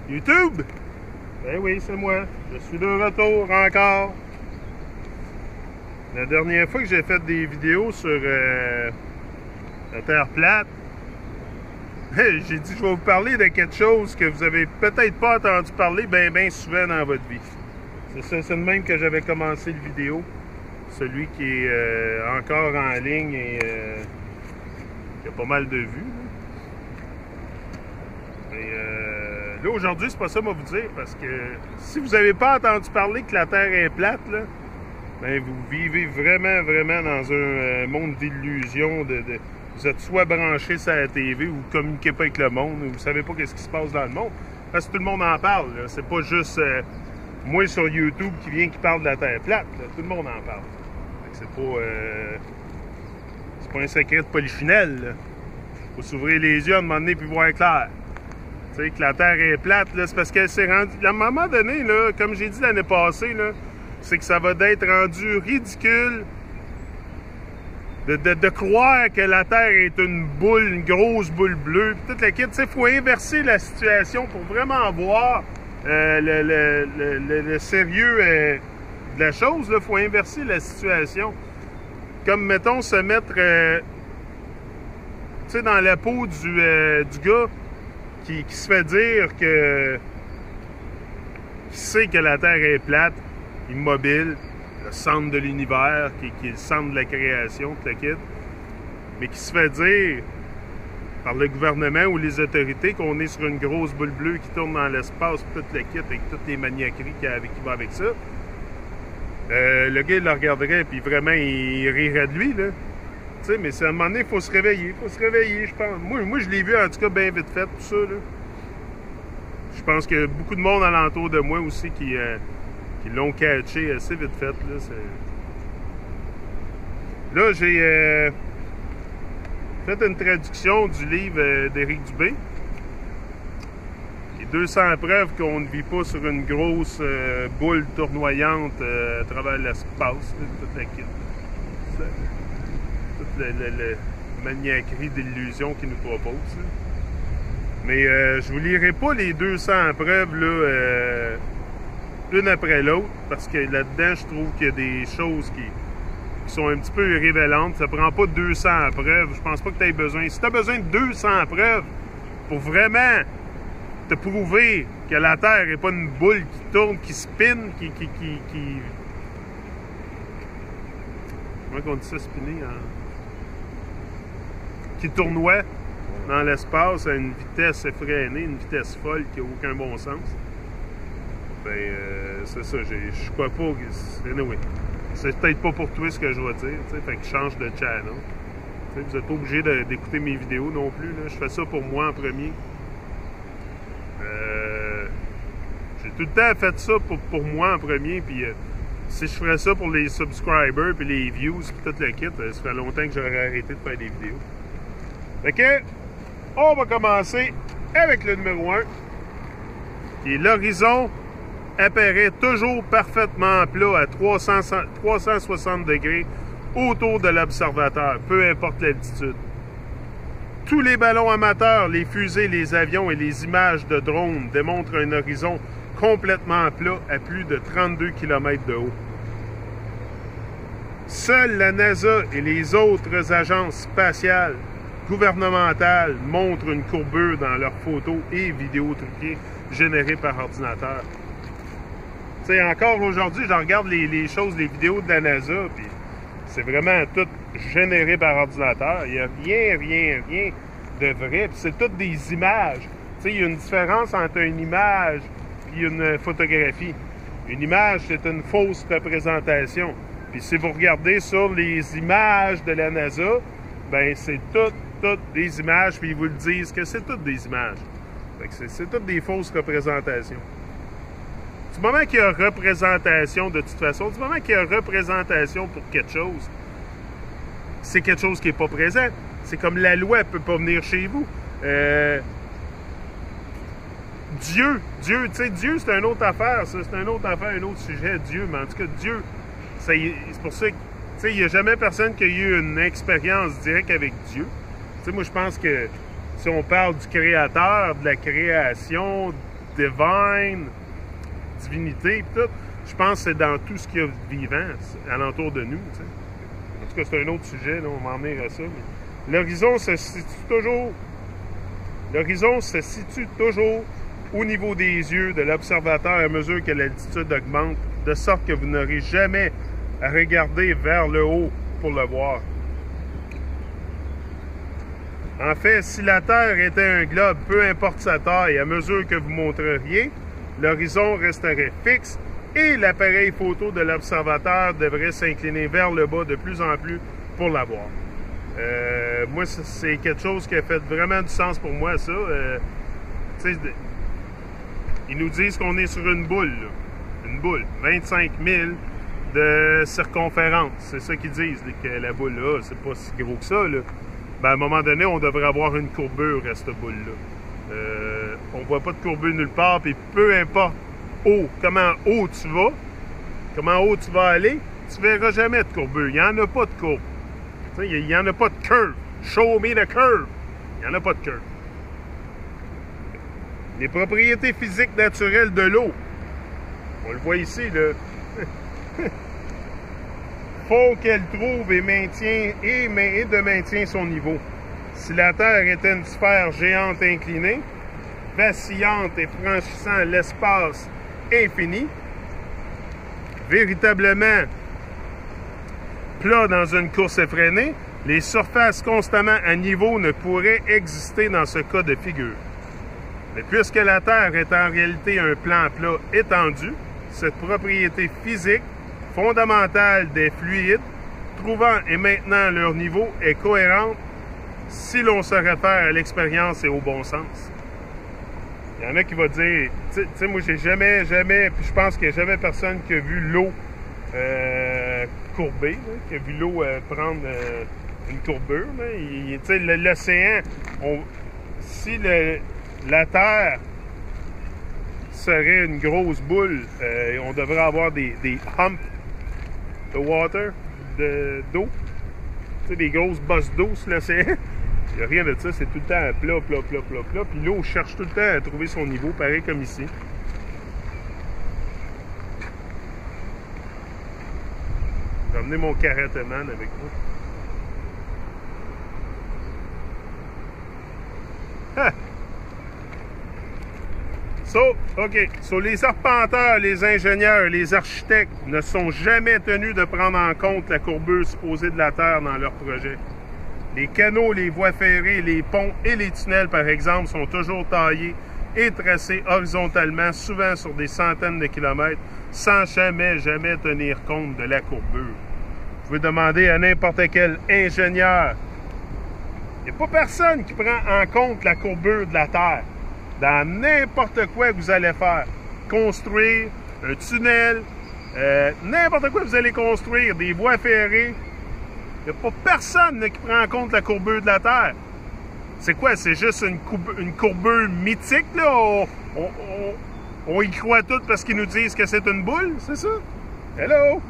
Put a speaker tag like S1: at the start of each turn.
S1: YouTube! Ben oui, c'est moi. Je suis de retour encore. La dernière fois que j'ai fait des vidéos sur la Terre plate, j'ai dit je vais vous parler de quelque chose que vous avez peut-être pas entendu parler bien souvent dans votre vie. C'est le même que j'avais commencé le vidéo. Celui qui est encore en ligne et qui a pas mal de vues. Là, aujourd'hui, c'est pas ça que je vais vous dire, parce que si vous n'avez pas entendu parler que la Terre est plate, là, ben vous vivez vraiment dans un monde d'illusions. Vous êtes soit branché sur la TV ou vous ne communiquez pas avec le monde, ou vous ne savez pas ce qui se passe dans le monde. Parce que tout le monde en parle. C'est pas juste moi sur YouTube qui parle de la Terre plate. Là. Tout le monde en parle. C'est pas un secret de polichinelle. Il faut s'ouvrir les yeux à un moment donné puis voir clair. Tu sais, que la Terre est plate, c'est parce qu'elle s'est rendue... À un moment donné, là, comme j'ai dit l'année passée, c'est que ça va être rendu ridicule de croire que la Terre est une grosse boule bleue, puis toute la kit. Il faut inverser la situation pour vraiment voir le sérieux de la chose. Il faut inverser la situation. Comme, mettons, se mettre dans la peau du gars qui se fait dire que qui sait que la Terre est plate, immobile, le centre de l'univers, qui est le centre de la création, tout le kit, mais qui se fait dire par le gouvernement ou les autorités qu'on est sur une grosse boule bleue qui tourne dans l'espace, tout le kit, avec toutes les maniaqueries qui vont avec ça. Le gars, il le regarderait, puis vraiment, il rirait de lui, là. Tu sais, mais à un moment donné, il faut se réveiller. Il faut se réveiller, je pense. Moi, je l'ai vu, en tout cas, bien vite fait, tout ça, là. Je pense qu'il y a beaucoup de monde alentour de moi aussi qui l'ont catché assez vite fait, là. Là, j'ai fait une traduction du livre d'Éric Dubé. Les 200 preuves qu'on ne vit pas sur une grosse boule tournoyante à travers l'espace, toute la kit. Toute la maniaquerie d'illusion qu'il nous propose. Là. Mais je vous lirai pas les 200 preuves là, une après l'autre, parce que là-dedans, je trouve qu'il y a des choses qui sont un petit peu irrévélantes. Ça prend pas 200 preuves. Je pense pas que tu aies besoin. Si tu as besoin de 200 preuves pour vraiment te prouver que la Terre n'est pas une boule qui tourne, qui spinne, comment on dit ça, spinner? Hein? Qui tournoie dans l'espace à une vitesse effrénée, une vitesse folle qui n'a aucun bon sens. Ben, c'est ça, je crois pas que... Anyway, c'est peut-être pas pour toi ce que je vais dire, tu sais, fait que je change de channel. T'sais, vous n'êtes pas obligé d'écouter mes vidéos non plus, là. Je fais ça pour moi en premier. J'ai tout le temps fait ça pour moi en premier, puis si je ferais ça pour les subscribers, puis les views, puis tout le kit, ça fait longtemps que j'aurais arrêté de faire des vidéos. Fait que, on va commencer avec le numéro 1. Et l'horizon apparaît toujours parfaitement plat à 360 degrés autour de l'observateur, peu importe l'altitude. Tous les ballons amateurs, les fusées, les avions et les images de drones démontrent un horizon complètement plat à plus de 32 km de haut. Seule la NASA et les autres agences spatiales gouvernementales montrent une courbure dans leurs photos et vidéos truquées générées par ordinateur. Tu sais, encore aujourd'hui, je regarde les choses, les vidéos de la NASA, puis c'est vraiment tout généré par ordinateur. Il n'y a rien de vrai. Puis c'est toutes des images. Tu sais, il y a une différence entre une image et une photographie. Une image, c'est une fausse représentation. Puis si vous regardez sur les images de la NASA, ben c'est toutes des images, puis ils vous le disent que c'est toutes des images. Fait que c'est toutes des fausses représentations. Du moment qu'il y a représentation, de toute façon, du moment qu'il y a représentation pour quelque chose, c'est quelque chose qui n'est pas présent. C'est comme la loi ne peut pas venir chez vous. Dieu, tu sais, Dieu, c'est une autre affaire, ça. C'est une autre affaire, un autre sujet, Dieu. Mais en tout cas, Dieu, c'est pour ça que, tu sais, il n'y a jamais personne qui a eu une expérience directe avec Dieu. Tu sais, moi, je pense que si on parle du Créateur, de la création, divine, divinité, et tout. Je pense que c'est dans tout ce qu'il y a de vivant alentour de nous. T'sais. En tout cas, c'est un autre sujet, là, on va en venir à ça. L'horizon se situe toujours au niveau des yeux de l'observateur à mesure que l'altitude augmente, de sorte que vous n'aurez jamais à regarder vers le haut pour le voir. En fait, si la Terre était un globe, peu importe sa taille, à mesure que vous montreriez, l'horizon resterait fixe et l'appareil photo de l'observateur devrait s'incliner vers le bas de plus en plus pour la voir. Moi, c'est quelque chose qui a fait vraiment du sens pour moi, ça. Ils nous disent qu'on est sur une boule, là. Une boule, 25 000 de circonférence. C'est ça qu'ils disent, que la boule, là, c'est pas si gros que ça, là. Ben, à un moment donné, on devrait avoir une courbure à cette boule-là. On voit pas de courbure nulle part, puis peu importe comment haut tu vas aller, tu verras jamais de courbure. Il n'y en a pas de courbe. Il n'y en a pas de curve. Show me the curve. Il n'y en a pas de curve. Les propriétés physiques naturelles de l'eau. On le voit ici, là. Faut qu'elle trouve et de maintien son niveau. Si la Terre était une sphère géante inclinée, vacillante et franchissant l'espace infini, véritablement plat dans une course effrénée, les surfaces constamment à niveau ne pourraient exister dans ce cas de figure. Mais puisque la Terre est en réalité un plan plat étendu, cette propriété physique fondamentale des fluides, trouvant et maintenant leur niveau, est cohérente si l'on se réfère à l'expérience et au bon sens. Il y en a qui vont dire, tu sais, moi j'ai jamais, puis je pense qu'il n'y a jamais personne qui a vu l'eau courbée, là, qui a vu l'eau prendre une courbure. L'océan, si la Terre serait une grosse boule, on devrait avoir des humps de water, d'eau, des grosses bosses d'eau sur l'océan. Il n'y a rien de ça, c'est tout le temps plat. Puis l'eau cherche tout le temps à trouver son niveau, pareil comme ici. Je vais emmener mon karatéman avec moi. Ah! So, les arpenteurs, les ingénieurs, les architectes ne sont jamais tenus de prendre en compte la courbure supposée de la Terre dans leur projet. Les canaux, les voies ferrées, les ponts et les tunnels, par exemple, sont toujours taillés et tracés horizontalement, souvent sur des centaines de kilomètres, sans jamais tenir compte de la courbure. Vous pouvez demander à n'importe quel ingénieur. Il n'y a pas personne qui prend en compte la courbure de la Terre. Dans n'importe quoi que vous allez faire. Construire un tunnel, n'importe quoi que vous allez construire, des voies ferrées. Il n'y a pas personne là, qui prend en compte la courbure de la Terre. C'est quoi? C'est juste une courbure mythique, là? On y croit tout parce qu'ils nous disent que c'est une boule, c'est ça? Hello!